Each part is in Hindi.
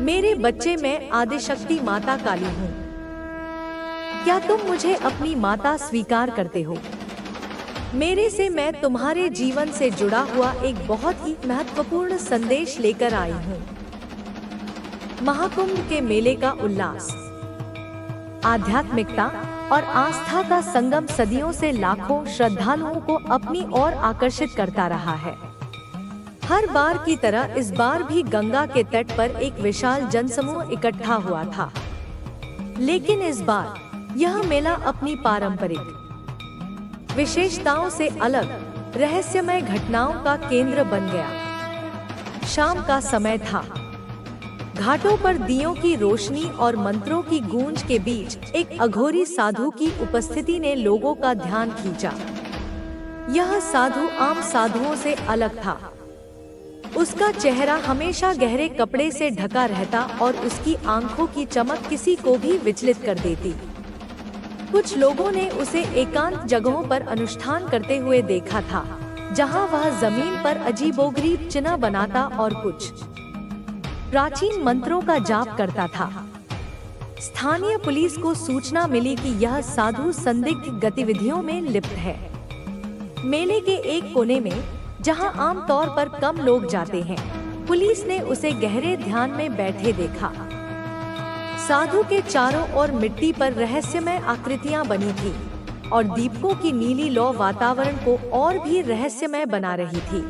मेरे बच्चे, मैं आदिशक्ति माता काली हूँ। क्या तुम मुझे अपनी माता स्वीकार करते हो? मेरे से मैं तुम्हारे जीवन से जुड़ा हुआ एक बहुत ही महत्वपूर्ण संदेश लेकर आई हूँ। महाकुंभ के मेले का उल्लास, आध्यात्मिकता और आस्था का संगम सदियों से लाखों श्रद्धालुओं को अपनी ओर आकर्षित करता रहा है। हर बार की तरह इस बार भी गंगा के तट पर एक विशाल जनसमूह इकट्ठा हुआ था। लेकिन इस बार यह मेला अपनी पारंपरिक विशेषताओं से अलग रहस्यमय घटनाओं का केंद्र बन गया। शाम का समय था। घाटों पर दियों की रोशनी और मंत्रों की गूंज के बीच एक अघोरी साधु की उपस्थिति ने लोगों का ध्यान खींचा। यह साधु आम साधुओं से अलग था। उसका चेहरा हमेशा गहरे कपड़े से ढका रहता और उसकी आंखों की चमक किसी को भी विचलित कर देती। कुछ लोगों ने उसे एकांत जगहों पर अनुष्ठान करते हुए देखा था, जहां वह जमीन पर अजीबोगरीब चिन्ह बनाता और कुछ प्राचीन मंत्रों का जाप करता था। स्थानीय पुलिस को सूचना मिली कि यह साधु संदिग्ध गतिविधियों में लिप्त है। मेले के एक कोने में, जहां आमतौर पर कम लोग जाते हैं, पुलिस ने उसे गहरे ध्यान में बैठे देखा। साधु के चारों ओर मिट्टी पर रहस्यमय आकृतियां बनी थी और दीपकों की नीली लौ वातावरण को और भी रहस्यमय बना रही थी।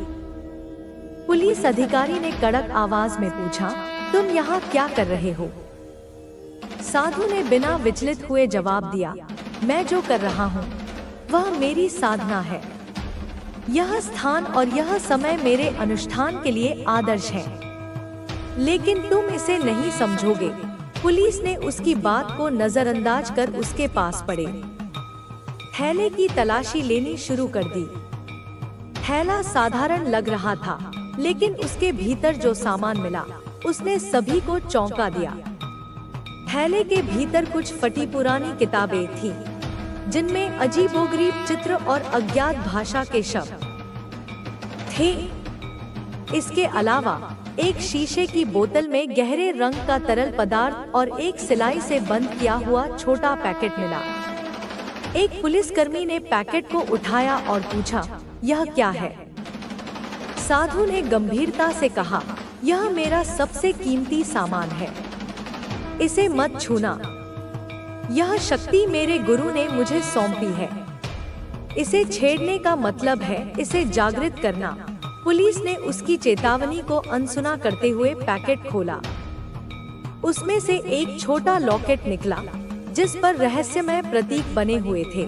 पुलिस अधिकारी ने कड़क आवाज में पूछा, तुम यहाँ क्या कर रहे हो? साधु ने बिना विचलित हुए जवाब दिया, मैं जो कर रहा हूँ वह मेरी साधना है। यह स्थान और यह समय मेरे अनुष्ठान के लिए आदर्श है। लेकिन तुम इसे नहीं समझोगे। पुलिस ने उसकी बात को नजरअंदाज कर उसके पास पड़े थैले की तलाशी लेनी शुरू कर दी। थैला साधारण लग रहा था, लेकिन उसके भीतर जो सामान मिला उसने सभी को चौंका दिया। थैले के भीतर कुछ फटी पुरानी किताबें थीं, जिनमें अजीबोगरीब चित्र और अज्ञात भाषा के शब्द थे। इसके अलावा एक शीशे की बोतल में गहरे रंग का तरल पदार्थ और एक सिलाई से बंद किया हुआ छोटा पैकेट मिला। एक पुलिसकर्मी ने पैकेट को उठाया और पूछा, यह क्या है? साधु ने गंभीरता से कहा, यह मेरा सबसे कीमती सामान है, इसे मत छूना। यह शक्ति मेरे गुरु ने मुझे सौंपी है। इसे छेड़ने का मतलब है इसे जागृत करना। पुलिस ने उसकी चेतावनी को अनसुना करते हुए पैकेट खोला। उसमें से एक छोटा लॉकेट निकला, जिस पर रहस्यमय प्रतीक बने हुए थे।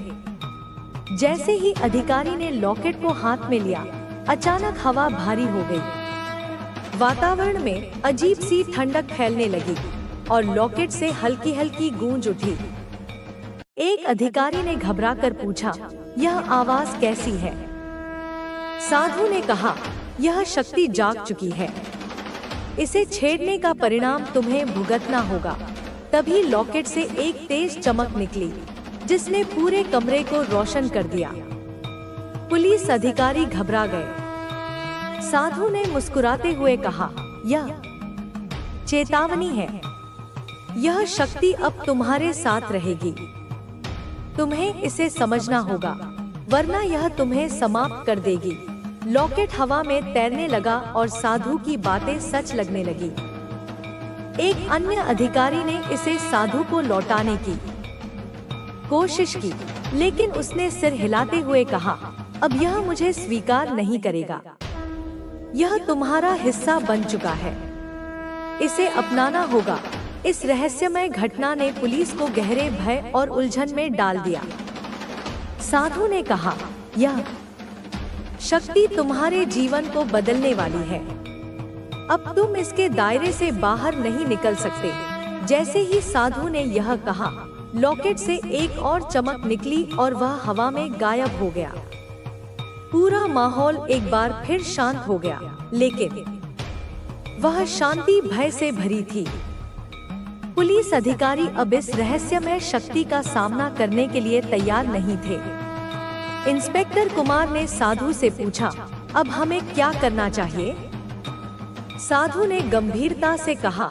जैसे ही अधिकारी ने लॉकेट को हाथ में लिया, अचानक हवा भारी हो गई। वातावरण में अजीब सी ठंडक फैलने लगी और लॉकेट से हल्की हल्की गूंज उठी। एक अधिकारी ने घबराकर पूछा, यह आवाज कैसी है? साधु ने कहा, यह शक्ति जाग चुकी है, इसे छेड़ने का परिणाम तुम्हें भुगतना होगा। तभी लॉकेट से एक तेज चमक निकली, जिसने पूरे कमरे को रोशन कर दिया। पुलिस अधिकारी घबरा गए। साधु ने मुस्कुराते हुए कहा, यह चेतावनी है। यह शक्ति अब तुम्हारे साथ रहेगी। तुम्हें इसे समझना होगा, वरना यह तुम्हें समाप्त कर देगी। लॉकेट हवा में तैरने लगा और साधु की बातें सच लगने लगी। एक अन्य अधिकारी ने इसे साधु को लौटाने की कोशिश की, लेकिन उसने सिर हिलाते हुए कहा, अब यह मुझे स्वीकार नहीं करेगा। यह तुम्हारा हिस्सा बन चुका है, इसे अपनाना होगा। इस रहस्यमय घटना ने पुलिस को गहरे भय और उलझन में डाल दिया। साधु ने कहा, यह शक्ति तुम्हारे जीवन को बदलने वाली है। अब तुम इसके दायरे से बाहर नहीं निकल सकते। जैसे ही साधु ने यह कहा, लॉकेट से एक और चमक निकली और वह हवा में गायब हो गया। पूरा माहौल एक बार फिर शांत हो गया, लेकिन वह शांति भय से भरी थी। पुलिस अधिकारी अब इस रहस्यमय शक्ति का सामना करने के लिए तैयार नहीं थे। इंस्पेक्टर कुमार ने साधु से पूछा, अब हमें क्या करना चाहिए? साधु ने गंभीरता से कहा,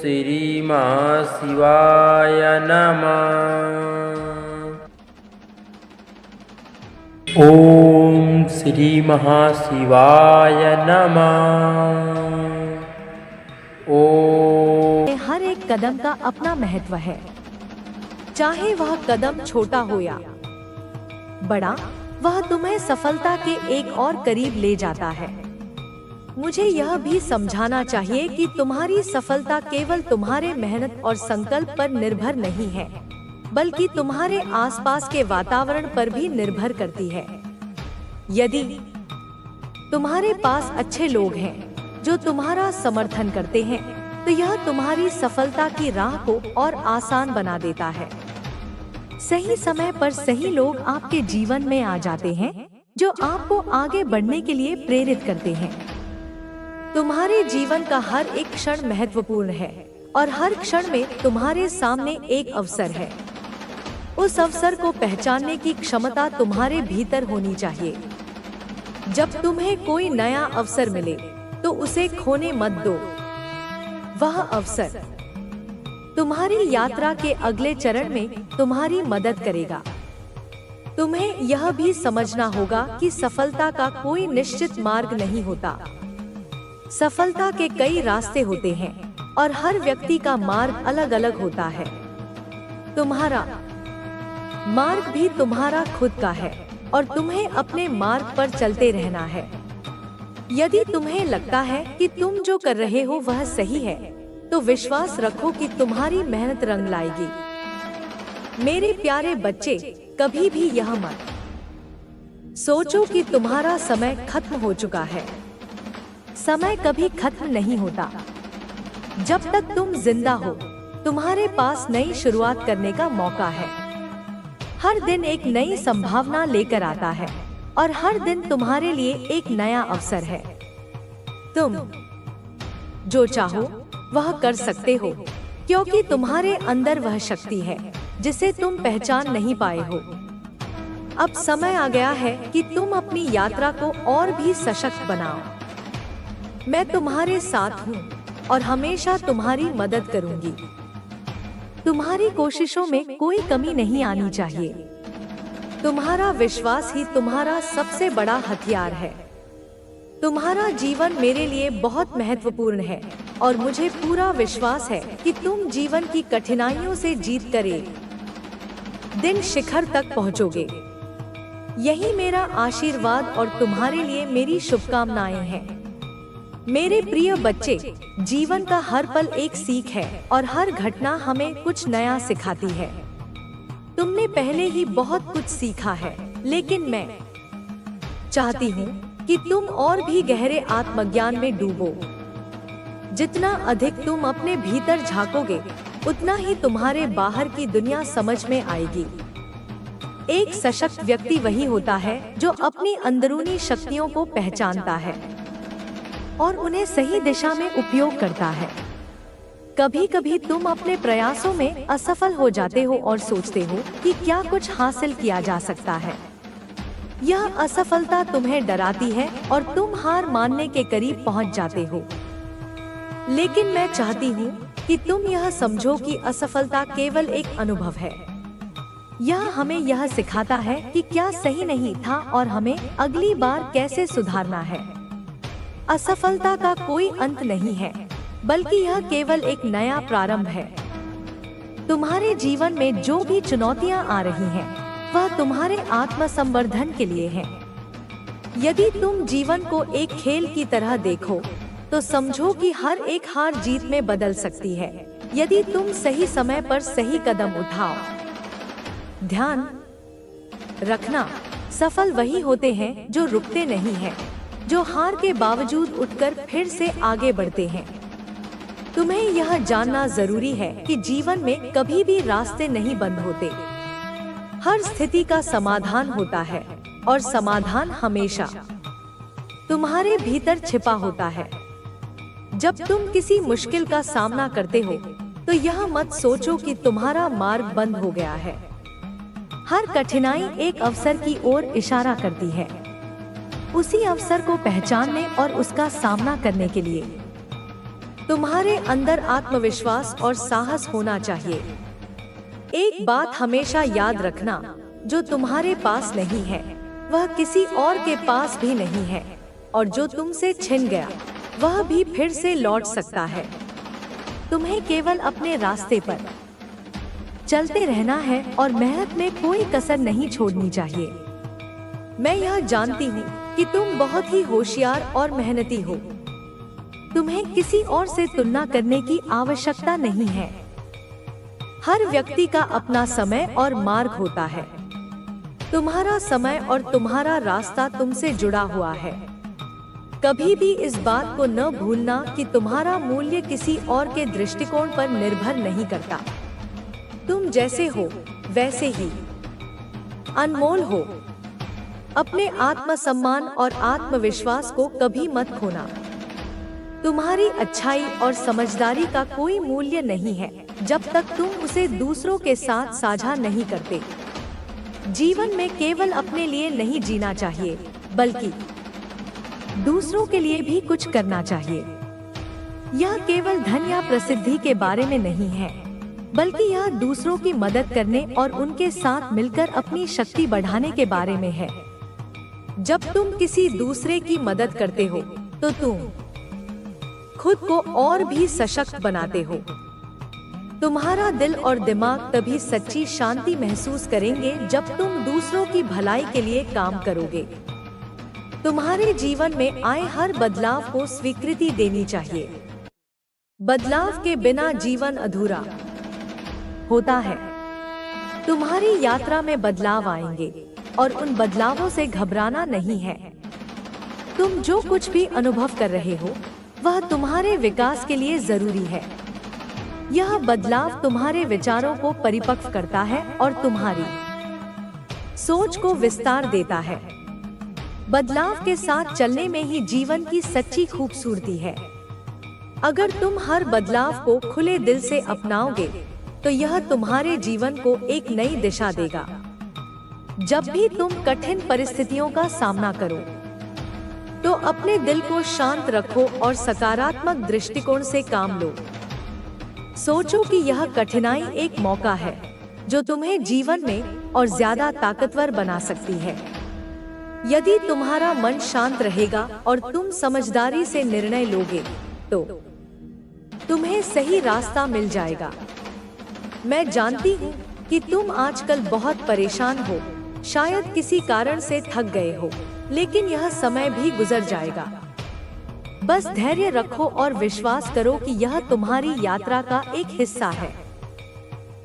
श्री महाशिवाय नमः। ओम श्री महाशिवाय नमः। ओम। हर एक कदम का अपना महत्व है, चाहे वह कदम छोटा हो या बड़ा, वह तुम्हें सफलता के एक और करीब ले जाता है। मुझे यह भी समझाना चाहिए कि तुम्हारी सफलता केवल तुम्हारे मेहनत और संकल्प पर निर्भर नहीं है, बल्कि तुम्हारे आसपास के वातावरण पर भी निर्भर करती है। यदि तुम्हारे पास अच्छे लोग हैं जो तुम्हारा समर्थन करते हैं, तो यह तुम्हारी सफलता की राह को और आसान बना देता है। सही समय पर सही लोग आपके जीवन में आ जाते हैं जो आपको आगे बढ़ने के लिए प्रेरित करते हैं। तुम्हारे जीवन का हर एक क्षण महत्वपूर्ण है और हर क्षण में तुम्हारे सामने एक अवसर है। उस अवसर को पहचानने की क्षमता तुम्हारे भीतर होनी चाहिए। जब तुम्हें कोई नया अवसर मिले तो उसे खोने मत दो। वह अवसर तुम्हारी यात्रा के अगले चरण में तुम्हारी मदद करेगा। तुम्हें यह भी समझना होगा कि सफलता का कोई निश्चित मार्ग नहीं होता। सफलता के कई रास्ते होते हैं और हर व्यक्ति का मार्ग अलग अलग होता है। तुम्हारा मार्ग भी तुम्हारा खुद का है और तुम्हें अपने मार्ग पर चलते रहना है। यदि तुम्हें लगता है कि तुम जो कर रहे हो वह सही है, तो विश्वास रखो कि तुम्हारी मेहनत रंग लाएगी। मेरे प्यारे बच्चे, कभी भी यह मत सोचो कि तुम्हारा समय खत्म हो चुका है। समय कभी खत्म नहीं होता। जब तक तुम जिंदा हो, तुम्हारे पास नई शुरुआत करने का मौका है। हर दिन एक नई संभावना लेकर आता है और हर दिन तुम्हारे लिए एक नया अवसर है। तुम जो चाहो वह कर सकते हो, क्योंकि तुम्हारे अंदर वह शक्ति है जिसे तुम पहचान नहीं पाए हो। अब समय आ गया है कि तुम अपनी यात्रा को और भी सशक्त बनाओ। मैं तुम्हारे साथ हूँ और हमेशा तुम्हारी मदद करूंगी। तुम्हारी कोशिशों में कोई कमी नहीं आनी चाहिए। तुम्हारा विश्वास ही तुम्हारा सबसे बड़ा हथियार है। तुम्हारा जीवन मेरे लिए बहुत महत्वपूर्ण है और मुझे पूरा विश्वास है कि तुम जीवन की कठिनाइयों से जीत कर एक दिन शिखर तक पहुंचोगे। यही मेरा आशीर्वाद और तुम्हारे लिए मेरी शुभकामनाएं हैं। मेरे प्रिय बच्चे, जीवन का हर पल एक सीख है और हर घटना हमें कुछ नया सिखाती है। तुमने पहले ही बहुत कुछ सीखा है, लेकिन मैं चाहती हूँ कि तुम और भी गहरे आत्मज्ञान में डूबो। जितना अधिक तुम अपने भीतर झांकोगे, उतना ही तुम्हारे बाहर की दुनिया समझ में आएगी। एक सशक्त व्यक्ति वही होता है जो अपनी अंदरूनी शक्तियों को पहचानता है और उन्हें सही दिशा में उपयोग करता है। कभी कभी तुम अपने प्रयासों में असफल हो जाते हो और सोचते हो कि क्या कुछ हासिल किया जा सकता है। यह असफलता तुम्हें डराती है और तुम हार मानने के करीब पहुंच जाते हो। लेकिन मैं चाहती हूँ कि तुम यह समझो कि असफलता केवल एक अनुभव है। यह हमें यह सिखाता है कि क्या सही नहीं था और हमें अगली बार कैसे सुधारना है। असफलता का कोई अंत नहीं है, बल्कि यह केवल एक नया प्रारंभ है। तुम्हारे जीवन में जो भी चुनौतियां आ रही हैं, वह तुम्हारे आत्मसंवर्धन के लिए है। यदि तुम जीवन को एक खेल की तरह देखो, तो समझो कि हर एक हार जीत में बदल सकती है, यदि तुम सही समय पर सही कदम उठाओ। ध्यान रखना, सफल वही होते हैं जो रुकते नहीं हैं, जो हार के बावजूद उठकर फिर से आगे बढ़ते हैं। तुम्हें यह जानना जरूरी है कि जीवन में कभी भी रास्ते नहीं बंद होते। हर स्थिति का समाधान होता है और समाधान हमेशा तुम्हारे भीतर छिपा होता है। जब तुम किसी मुश्किल का सामना करते हो, तो यह मत सोचो कि तुम्हारा मार्ग बंद हो गया है। हर कठिनाई एक अवसर की ओर इशारा करती है। उसी अवसर को पहचानने और उसका सामना करने के लिए तुम्हारे अंदर आत्मविश्वास और साहस होना चाहिए। एक बात हमेशा याद रखना, जो तुम्हारे पास नहीं है वह किसी और के पास भी नहीं है, और जो तुमसे छिन गया वह भी फिर से लौट सकता है। तुम्हें केवल अपने रास्ते पर चलते रहना है और मेहनत में कोई कसर नहीं छोड़नी चाहिए। मैं यह जानती हूँ कि तुम बहुत ही होशियार और मेहनती हो। तुम्हें किसी और से तुलना करने की आवश्यकता नहीं है। हर व्यक्ति का अपना समय और मार्ग होता है। तुम्हारा समय और तुम्हारा रास्ता तुमसे जुड़ा हुआ है। कभी भी इस बात को न भूलना कि तुम्हारा मूल्य किसी और के दृष्टिकोण पर निर्भर नहीं करता। तुम जैसे हो वैसे ही अनमोल हो। अपने आत्मसम्मान और आत्मविश्वास को कभी मत खोना। तुम्हारी अच्छाई और समझदारी का कोई मूल्य नहीं है जब तक तुम उसे दूसरों के साथ साझा नहीं करते। जीवन में केवल अपने लिए नहीं जीना चाहिए, बल्कि दूसरों के लिए भी कुछ करना चाहिए। यह केवल धन या प्रसिद्धि के बारे में नहीं है, बल्कि यह दूसरों की मदद करने और उनके साथ मिलकर अपनी शक्ति बढ़ाने के बारे में है। जब तुम किसी दूसरे की मदद करते हो तो तुम खुद को और भी सशक्त बनाते हो। तुम्हारा दिल और दिमाग तभी सच्ची शांति महसूस करेंगे जब तुम दूसरों की भलाई के लिए काम करोगे। तुम्हारे जीवन में आए हर बदलाव को स्वीकृति देनी चाहिए। बदलाव के बिना जीवन अधूरा होता है। तुम्हारी यात्रा में बदलाव आएंगे और उन बदलावों से घबराना नहीं है। तुम जो कुछ भी अनुभव कर रहे हो वह तुम्हारे विकास के लिए जरूरी है। यह बदलाव तुम्हारे विचारों को परिपक्व करता है और तुम्हारी सोच को विस्तार देता है। बदलाव के साथ चलने में ही जीवन की सच्ची खूबसूरती है। अगर तुम हर बदलाव को खुले दिल से अपनाओगे तो यह तुम्हारे जीवन को एक नई दिशा देगा। जब भी तुम कठिन परिस्थितियों का सामना करो तो अपने दिल को शांत रखो और सकारात्मक दृष्टिकोण से काम लो। सोचो कि यह कठिनाई एक मौका है जो तुम्हें जीवन में और ज्यादा ताकतवर बना सकती है। यदि तुम्हारा मन शांत रहेगा और तुम समझदारी से निर्णय लोगे तो तुम्हें सही रास्ता मिल जाएगा। मैं जानती हूँ कि तुम आजकल बहुत परेशान हो, शायद किसी कारण से थक गए हो, लेकिन यह समय भी गुजर जाएगा। बस धैर्य रखो और विश्वास करो कि यह तुम्हारी यात्रा का एक हिस्सा है।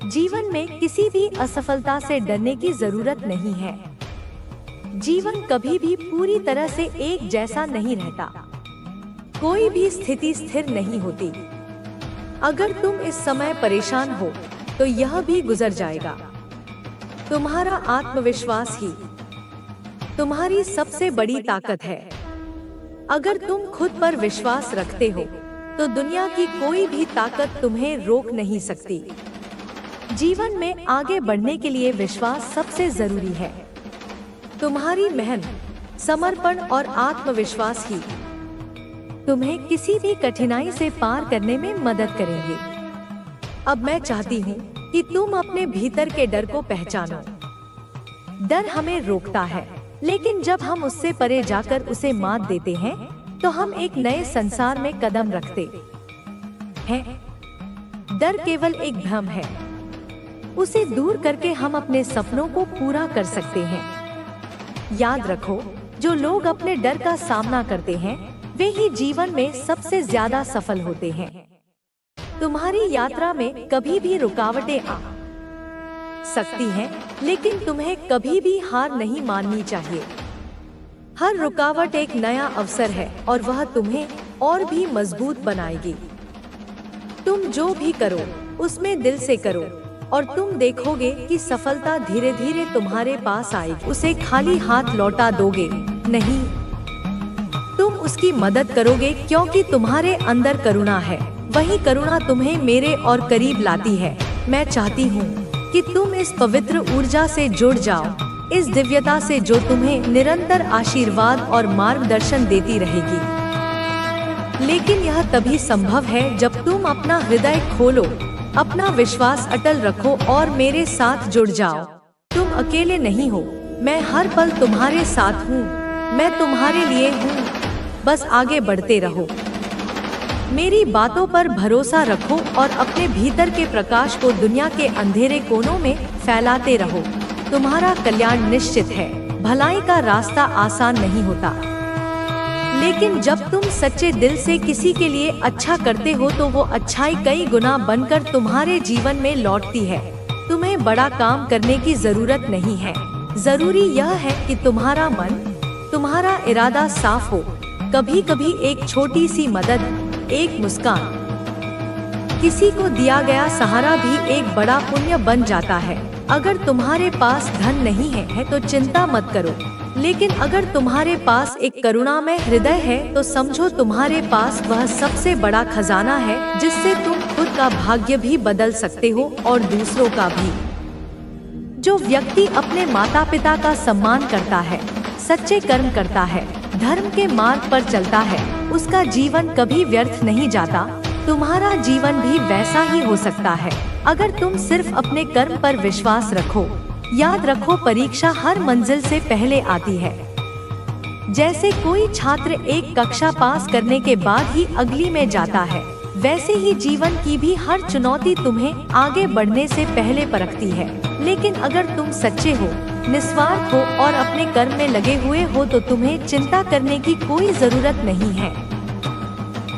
जीवन में किसी भी असफलता से डरने की जरूरत नहीं है। जीवन कभी भी पूरी तरह से एक जैसा नहीं रहता। कोई भी स्थिति स्थिर नहीं होती। अगर तुम इस समय परेशान हो तो यह भी गुजर जाएगा। तुम्हारा आत्मविश्वास ही तुम्हारी सबसे बड़ी ताकत है। अगर तुम खुद पर विश्वास रखते हो तो दुनिया की कोई भी ताकत तुम्हें रोक नहीं सकती। जीवन में आगे बढ़ने के लिए विश्वास सबसे जरूरी है। तुम्हारी मेहनत, समर्पण और आत्मविश्वास ही तुम्हें किसी भी कठिनाई से पार करने में मदद करेंगे। अब मैं चाहती हूँ कि तुम अपने भीतर के डर को पहचानो। डर हमें रोकता है, लेकिन जब हम उससे परे जाकर उसे मात देते हैं तो हम एक नए संसार में कदम रखते हैं। डर केवल एक भ्रम है। उसे दूर करके हम अपने सपनों को पूरा कर सकते हैं। याद रखो, जो लोग अपने डर का सामना करते हैं वे ही जीवन में सबसे ज्यादा सफल होते हैं। तुम्हारी यात्रा में कभी भी रुकावटें आ सकती हैं, लेकिन तुम्हें कभी भी हार नहीं माननी चाहिए। हर रुकावट एक नया अवसर है और वह तुम्हें और भी मजबूत बनाएगी। तुम जो भी करो उसमें दिल से करो और तुम देखोगे कि सफलता धीरे धीरे तुम्हारे पास आएगी। उसे खाली हाथ लौटा दोगे नहीं, तुम उसकी मदद करोगे, क्योंकि तुम्हारे अंदर करुणा है। वही करुणा तुम्हें मेरे और करीब लाती है। मैं चाहती हूँ कि तुम इस पवित्र ऊर्जा से जुड़ जाओ, इस दिव्यता से जो तुम्हें निरंतर आशीर्वाद और मार्गदर्शन देती रहेगी। लेकिन यह तभी संभव है जब तुम अपना हृदय खोलो, अपना विश्वास अटल रखो और मेरे साथ जुड़ जाओ। तुम अकेले नहीं हो, मैं हर पल तुम्हारे साथ हूँ, मैं तुम्हारे लिए हूँ। बस आगे बढ़ते रहो, मेरी बातों पर भरोसा रखो और अपने भीतर के प्रकाश को दुनिया के अंधेरे कोनों में फैलाते रहो। तुम्हारा कल्याण निश्चित है। भलाई का रास्ता आसान नहीं होता, लेकिन जब तुम सच्चे दिल से किसी के लिए अच्छा करते हो तो वो अच्छाई कई गुना बनकर तुम्हारे जीवन में लौटती है। तुम्हें बड़ा काम करने की जरूरत नहीं है, जरूरी यह है कि तुम्हारा मन, तुम्हारा इरादा साफ हो। कभी कभी एक छोटी सी मदद, एक मुस्कान, किसी को दिया गया सहारा भी एक बड़ा पुण्य बन जाता है। अगर तुम्हारे पास धन नहीं है तो चिंता मत करो, लेकिन अगर तुम्हारे पास एक करुणामय हृदय है तो समझो तुम्हारे पास वह सबसे बड़ा खजाना है जिससे तुम खुद का भाग्य भी बदल सकते हो और दूसरों का भी। जो व्यक्ति अपने माता पिता का सम्मान करता है, सच्चे कर्म करता है, धर्म के मार्ग पर चलता है, उसका जीवन कभी व्यर्थ नहीं जाता। तुम्हारा जीवन भी वैसा ही हो सकता है अगर तुम सिर्फ अपने कर्म पर विश्वास रखो। याद रखो, परीक्षा हर मंजिल से पहले आती है। जैसे कोई छात्र एक कक्षा पास करने के बाद ही अगली में जाता है, वैसे ही जीवन की भी हर चुनौती तुम्हें आगे बढ़ने से पहले परखती है। लेकिन अगर तुम सच्चे हो, निस्वार्थ हो और अपने कर्म में लगे हुए हो तो तुम्हें चिंता करने की कोई जरूरत नहीं है।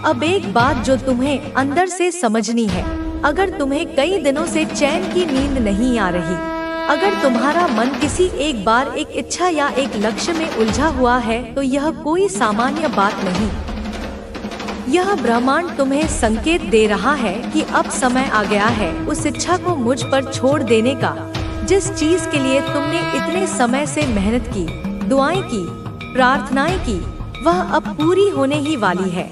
अब एक बात जो तुम्हें अंदर से समझनी है, अगर तुम्हें कई दिनों से चैन की नींद नहीं आ रही, अगर तुम्हारा मन किसी एक बार एक इच्छा या एक लक्ष्य में उलझा हुआ है तो यह कोई सामान्य बात नहीं। यह ब्रह्मांड तुम्हें संकेत दे रहा है कि अब समय आ गया है उस इच्छा को मुझ पर छोड़ देने का। जिस चीज के लिए तुमने इतने समय से मेहनत की, दुआएं की, प्रार्थनाएं की, वह अब पूरी होने ही वाली है।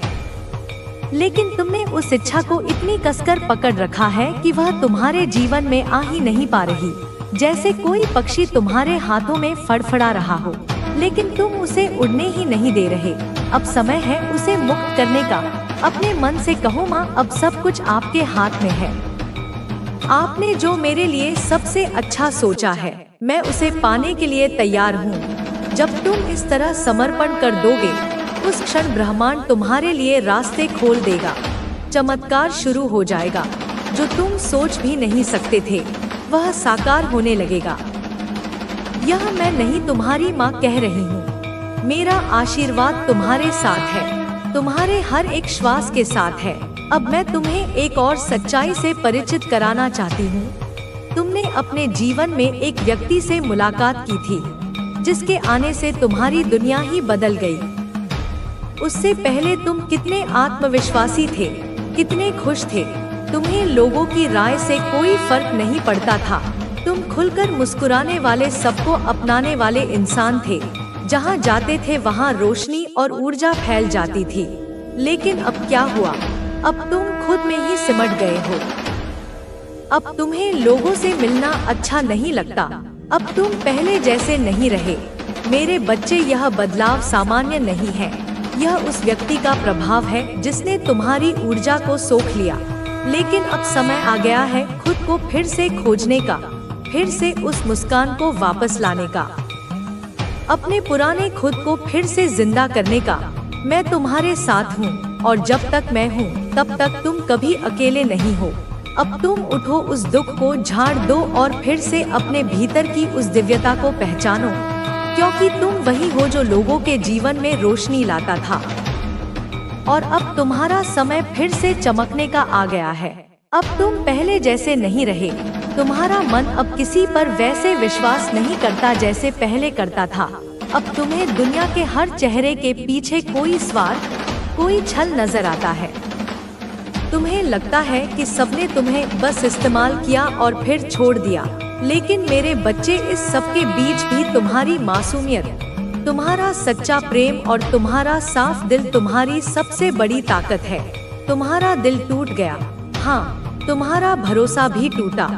लेकिन तुमने उस इच्छा को इतनी कसकर पकड़ रखा है कि वह तुम्हारे जीवन में आ ही नहीं पा रही। जैसे कोई पक्षी तुम्हारे हाथों में फड़फड़ा रहा हो, लेकिन तुम उसे उड़ने ही नहीं दे रहे। अब समय है उसे मुक्त करने का। अपने मन से कहो, माँ, अब सब कुछ आपके हाथ में है। आपने जो मेरे लिए सबसे अच्छा सोचा है, मैं उसे पाने के लिए तैयार हूँ। जब तुम इस तरह समर्पण कर दोगे, उस क्षण ब्रह्मांड तुम्हारे लिए रास्ते खोल देगा। चमत्कार शुरू हो जाएगा। जो तुम सोच भी नहीं सकते थे, वह साकार होने लगेगा। यह मैं नहीं, तुम्हारी माँ कह रही हूँ। मेरा आशीर्वाद तुम्हारे साथ है, तुम्हारे हर एक श्वास के साथ है। अब मैं तुम्हें एक और सच्चाई से परिचित कराना चाहती हूँ। तुमने अपने जीवन में एक व्यक्ति से मुलाकात की थी, जिसके आने से तुम्हारी दुनिया ही बदल गई। उससे पहले तुम कितने आत्मविश्वासी थे, कितने खुश थे। तुम्हें लोगों की राय से कोई फर्क नहीं पड़ता था। तुम खुलकर मुस्कुराने वाले, सबको अपनाने वाले इंसान थे। जहाँ जाते थे वहाँ रोशनी और ऊर्जा फैल जाती थी। लेकिन अब क्या हुआ? अब तुम खुद में ही सिमट गए हो। अब तुम्हें लोगों से मिलना अच्छा नहीं लगता। अब तुम पहले जैसे नहीं रहे। मेरे बच्चे, यह बदलाव सामान्य नहीं है। यह उस व्यक्ति का प्रभाव है जिसने तुम्हारी ऊर्जा को सोख लिया। लेकिन अब समय आ गया है खुद को फिर से खोजने का, फिर से उस मुस्कान को वापस लाने का, अपने पुराने खुद को फिर से जिंदा करने का। मैं तुम्हारे साथ हूँ और जब तक मैं हूँ तब तक तुम कभी अकेले नहीं हो। अब तुम उठो, उस दुख को झाड़ दो और फिर से अपने भीतर की उस दिव्यता को पहचानो, क्योंकि तुम वही हो जो लोगों के जीवन में रोशनी लाता था। और अब तुम्हारा समय फिर से चमकने का आ गया है। अब तुम पहले जैसे नहीं रहे। तुम्हारा मन अब किसी पर वैसे विश्वास नहीं करता जैसे पहले करता था। अब तुम्हें दुनिया के हर चेहरे के पीछे कोई स्वार्थ, कोई छल नजर आता है। तुम्हें लगता है कि सबने तुम्हें बस इस्तेमाल किया और फिर छोड़ दिया। लेकिन मेरे बच्चे, इस सब के बीच भी तुम्हारी मासूमियत, तुम्हारा सच्चा प्रेम और तुम्हारा साफ दिल तुम्हारी सबसे बड़ी ताकत है। तुम्हारा दिल टूट गया, हाँ, तुम्हारा भरोसा भी टूटा,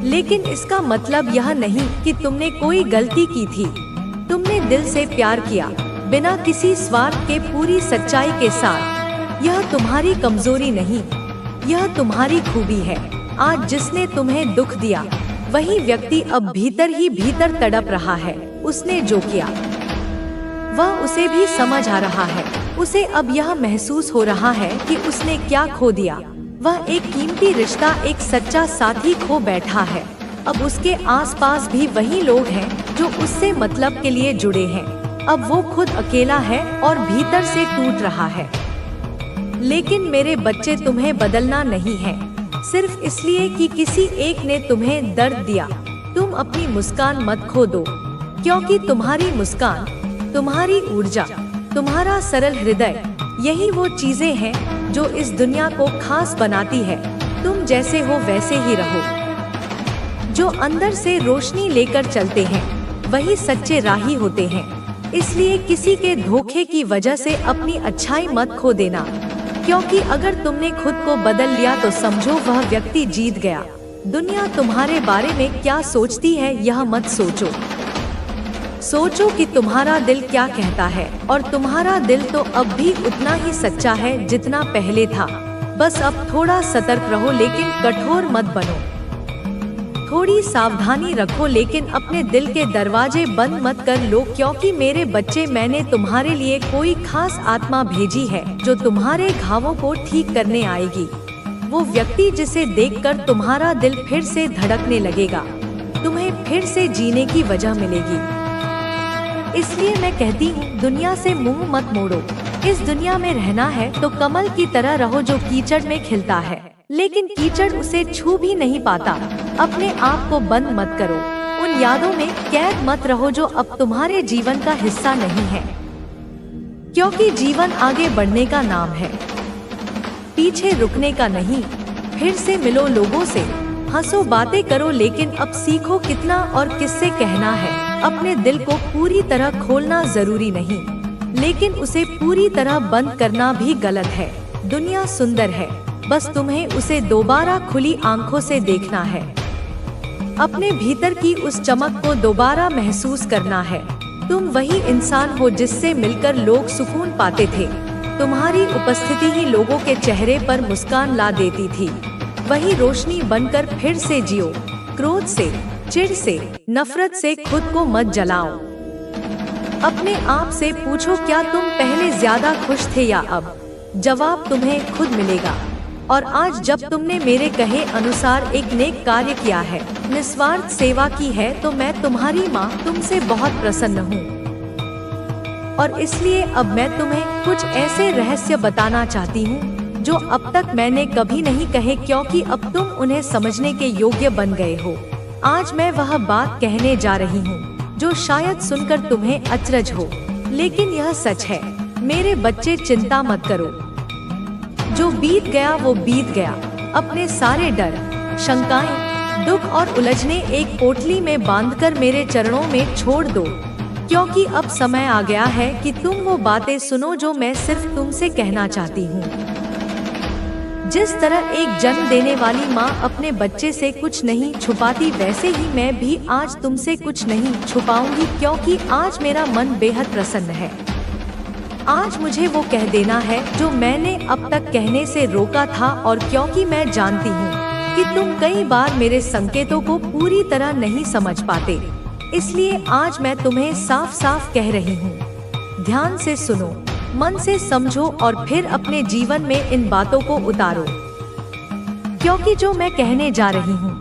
लेकिन इसका मतलब यह नहीं कि तुमने कोई गलती की थी। तुमने दिल से प्यार किया, बिना किसी स्वार्थ के पूरी सच्चाई के साथ। यह तुम्हारी कमजोरी नहीं, यह तुम्हारी खूबी है। आज जिसने तुम्हें दुख दिया वही व्यक्ति अब भीतर ही भीतर तड़प रहा है। उसने जो किया वह उसे भी समझ आ रहा है। उसे अब यह महसूस हो रहा है कि उसने क्या खो दिया। वह एक कीमती रिश्ता, एक सच्चा साथी खो बैठा है। अब उसके आसपास भी वही लोग हैं जो उससे मतलब के लिए जुड़े हैं। अब वो खुद अकेला है और भीतर से टूट रहा है। लेकिन मेरे बच्चे, तुम्हें बदलना नहीं है सिर्फ इसलिए कि किसी एक ने तुम्हें दर्द दिया। तुम अपनी मुस्कान मत खो दो, क्योंकि तुम्हारी मुस्कान, तुम्हारी ऊर्जा, तुम्हारा सरल हृदय, यही वो चीजें हैं जो इस दुनिया को खास बनाती है। तुम जैसे हो वैसे ही रहो। जो अंदर से रोशनी लेकर चलते हैं वही सच्चे राही होते हैं। इसलिए किसी के धोखे की वजह से अपनी अच्छाई मत खो देना, क्योंकि अगर तुमने खुद को बदल लिया तो समझो वह व्यक्ति जीत गया। दुनिया तुम्हारे बारे में क्या सोचती है यह मत सोचो। सोचो कि तुम्हारा दिल क्या कहता है, और तुम्हारा दिल तो अब भी उतना ही सच्चा है जितना पहले था। बस अब थोड़ा सतर्क रहो, लेकिन कठोर मत बनो। थोड़ी सावधानी रखो, लेकिन अपने दिल के दरवाजे बंद मत कर लो, क्योंकि मेरे बच्चे, मैंने तुम्हारे लिए कोई खास आत्मा भेजी है जो तुम्हारे घावों को ठीक करने आएगी। वो व्यक्ति जिसे देखकर तुम्हारा दिल फिर से धड़कने लगेगा, तुम्हें फिर से जीने की वजह मिलेगी। इसलिए मैं कहती हूँ, दुनिया से मुंह मत मोड़ो। इस दुनिया में रहना है तो कमल की तरह रहो जो कीचड़ में खिलता है, लेकिन कीचड़ उसे छू भी नहीं पाता। अपने आप को बंद मत करो, उन यादों में कैद मत रहो जो अब तुम्हारे जीवन का हिस्सा नहीं है, क्योंकि जीवन आगे बढ़ने का नाम है, पीछे रुकने का नहीं। फिर से मिलो लोगों से, हंसो, बातें करो, लेकिन अब सीखो कितना और किससे कहना है। अपने दिल को पूरी तरह खोलना जरूरी नहीं, लेकिन उसे पूरी तरह बंद करना भी गलत है। दुनिया सुंदर है, बस तुम्हें उसे दोबारा खुली आंखों से देखना है। अपने भीतर की उस चमक को दोबारा महसूस करना है। तुम वही इंसान हो जिससे मिलकर लोग सुकून पाते थे। तुम्हारी उपस्थिति ही लोगों के चेहरे पर मुस्कान ला देती थी। वही रोशनी बनकर फिर से जियो। क्रोध से, चिढ़ से, नफरत से खुद को मत जलाओ। अपने आप से पूछो, क्या तुम पहले ज्यादा खुश थे या अब? जवाब तुम्हें खुद मिलेगा। और आज जब तुमने मेरे कहे अनुसार एक नेक कार्य किया है, निस्वार्थ सेवा की है, तो मैं तुम्हारी माँ तुमसे बहुत प्रसन्न हूँ। और इसलिए अब मैं तुम्हें कुछ ऐसे रहस्य बताना चाहती हूँ जो अब तक मैंने कभी नहीं कहे, क्योंकि अब तुम उन्हें समझने के योग्य बन गए हो। आज मैं वह बात कहने जा रही हूँ जो शायद सुनकर तुम्हें अचरज हो, लेकिन यह सच है। मेरे बच्चे, चिंता मत करो। जो बीत गया वो बीत गया। अपने सारे डर, शंकाएं, दुख और उलझने एक पोटली में बांधकर मेरे चरणों में छोड़ दो, क्योंकि अब समय आ गया है कि तुम वो बातें सुनो जो मैं सिर्फ तुमसे कहना चाहती हूँ। जिस तरह एक जन्म देने वाली माँ अपने बच्चे से कुछ नहीं छुपाती, वैसे ही मैं भी आज तुमसे कुछ नहीं छुपाऊंगी, क्योंकि आज मेरा मन बेहद प्रसन्न है। आज मुझे वो कह देना है जो मैंने अब तक कहने से रोका था, और क्योंकि मैं जानती हूँ कि तुम कई बार मेरे संकेतों को पूरी तरह नहीं समझ पाते, इसलिए आज मैं तुम्हें साफ साफ कह रही हूँ। ध्यान से सुनो, मन से समझो और फिर अपने जीवन में इन बातों को उतारो, क्योंकि जो मैं कहने जा रही हूँ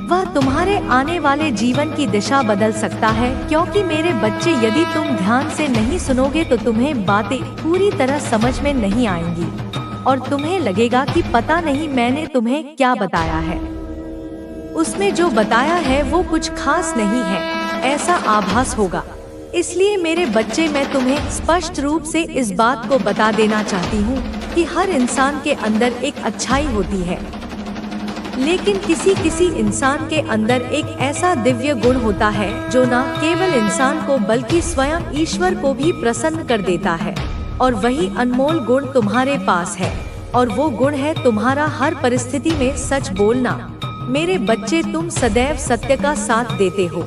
वह तुम्हारे आने वाले जीवन की दिशा बदल सकता है। क्योंकि मेरे बच्चे, यदि तुम ध्यान से नहीं सुनोगे तो तुम्हें बातें पूरी तरह समझ में नहीं आएंगी और तुम्हें लगेगा कि पता नहीं मैंने तुम्हें क्या बताया है। उसमें जो बताया है वो कुछ खास नहीं है, ऐसा आभास होगा। इसलिए मेरे बच्चे, मैं तुम्हें स्पष्ट रूप से इस बात को बता देना चाहती हूँ कि हर इंसान के अंदर एक अच्छाई होती है, लेकिन किसी इंसान के अंदर एक ऐसा दिव्य गुण होता है जो न केवल इंसान को बल्कि स्वयं ईश्वर को भी प्रसन्न कर देता है। और वही अनमोल गुण तुम्हारे पास है, और वो गुण है तुम्हारा हर परिस्थिति में सच बोलना। मेरे बच्चे, तुम सदैव सत्य का साथ देते हो,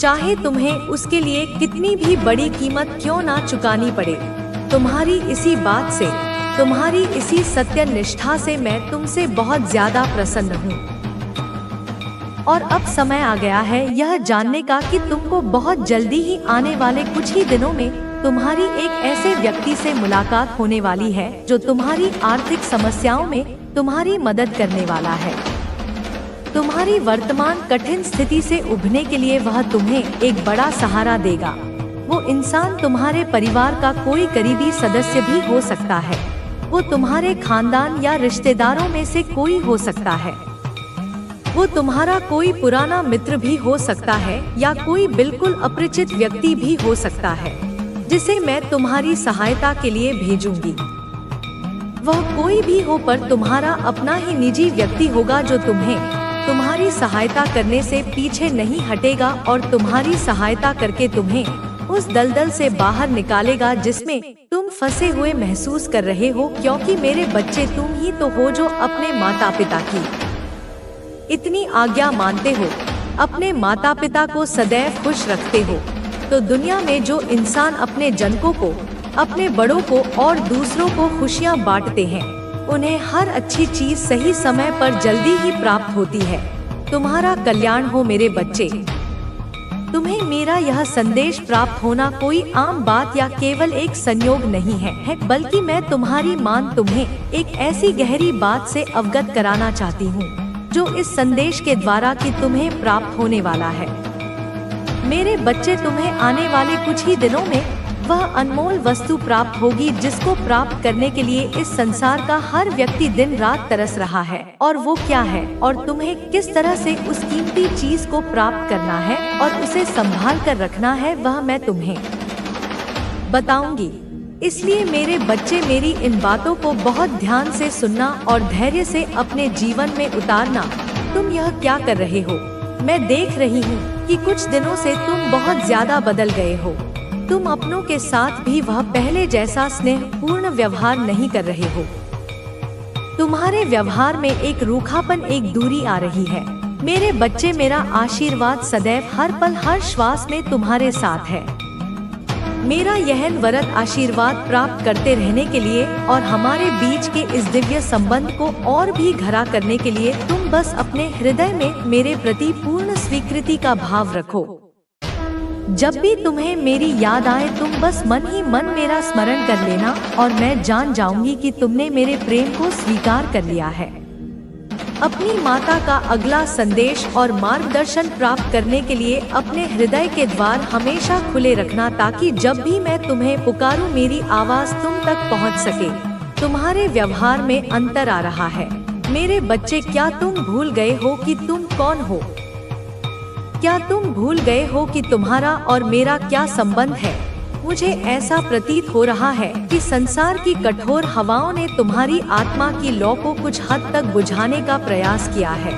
चाहे तुम्हें उसके लिए कितनी भी बड़ी कीमत क्यों ना चुकानी पड़े। तुम्हारी इसी बात से, तुम्हारी इसी सत्य निष्ठा से मैं तुमसे बहुत ज्यादा प्रसन्न हूँ। और अब समय आ गया है यह जानने का कि तुमको बहुत जल्दी ही आने वाले कुछ ही दिनों में तुम्हारी एक ऐसे व्यक्ति से मुलाकात होने वाली है जो तुम्हारी आर्थिक समस्याओं में तुम्हारी मदद करने वाला है। तुम्हारी वर्तमान कठिन स्थिति से उभरने के लिए वह तुम्हें एक बड़ा सहारा देगा। वो इंसान तुम्हारे परिवार का कोई करीबी सदस्य भी हो सकता है। वो तुम्हारे खानदान या रिश्तेदारों में से कोई हो सकता है। वो तुम्हारा कोई पुराना मित्र भी हो सकता है या कोई बिल्कुल अपरिचित व्यक्ति भी हो सकता है जिसे मैं तुम्हारी सहायता के लिए भेजूंगी। वह कोई भी हो पर तुम्हारा अपना ही निजी व्यक्ति होगा जो तुम्हारी सहायता करने से पीछे नहीं हटेगा और तुम्हारी सहायता करके तुम्हें उस दलदल से बाहर निकालेगा जिसमें तुम फंसे हुए महसूस कर रहे हो, क्योंकि मेरे बच्चे तुम ही तो हो जो अपने माता पिता की इतनी आज्ञा मानते हो, अपने माता पिता को सदैव खुश रखते हो। तो दुनिया में जो इंसान अपने जनकों को, अपने बड़ों को और दूसरों को खुशियाँ बांटते हैं, उन्हें हर अच्छी चीज सही समय पर जल्दी ही प्राप्त होती है। तुम्हारा कल्याण हो मेरे बच्चे। तुम्हें मेरा यह संदेश प्राप्त होना कोई आम बात या केवल एक संयोग नहीं है, बल्कि मैं तुम्हारी मां तुम्हें एक ऐसी गहरी बात से अवगत कराना चाहती हूँ जो इस संदेश के द्वारा कि तुम्हें प्राप्त होने वाला है। मेरे बच्चे, तुम्हें आने वाले कुछ ही दिनों में वह अनमोल वस्तु प्राप्त होगी जिसको प्राप्त करने के लिए इस संसार का हर व्यक्ति दिन रात तरस रहा है। और वो क्या है और तुम्हें किस तरह से उस कीमती चीज को प्राप्त करना है और उसे संभाल कर रखना है, वह मैं तुम्हें बताऊंगी। इसलिए मेरे बच्चे, मेरी इन बातों को बहुत ध्यान से सुनना और धैर्य से अपने जीवन में उतारना। तुम यह क्या कर रहे हो? मैं देख रही हूँ कि कुछ दिनों से तुम बहुत ज्यादा बदल गए हो। तुम अपनों के साथ भी वह पहले जैसा स्नेहपूर्ण व्यवहार नहीं कर रहे हो। तुम्हारे व्यवहार में एक रूखापन, एक दूरी आ रही है। मेरे बच्चे, मेरा आशीर्वाद सदैव हर पल हर श्वास में तुम्हारे साथ है। मेरा यह वरद आशीर्वाद प्राप्त करते रहने के लिए और हमारे बीच के इस दिव्य संबंध को और भी घना करने के लिए तुम बस अपने हृदय में मेरे प्रति पूर्ण स्वीकृति का भाव रखो। जब भी तुम्हें मेरी याद आए तुम बस मन ही मन मेरा स्मरण कर लेना और मैं जान जाऊंगी कि तुमने मेरे प्रेम को स्वीकार कर लिया है। अपनी माता का अगला संदेश और मार्गदर्शन प्राप्त करने के लिए अपने हृदय के द्वार हमेशा खुले रखना, ताकि जब भी मैं तुम्हें पुकारूं मेरी आवाज तुम तक पहुंच सके। तुम्हारे व्यवहार में अंतर आ रहा है। मेरे बच्चे, क्या तुम भूल गए हो कि तुम कौन हो? क्या तुम भूल गए हो कि तुम्हारा और मेरा क्या संबंध है? मुझे ऐसा प्रतीत हो रहा है कि संसार की कठोर हवाओं ने तुम्हारी आत्मा की लौ को कुछ हद तक बुझाने का प्रयास किया है।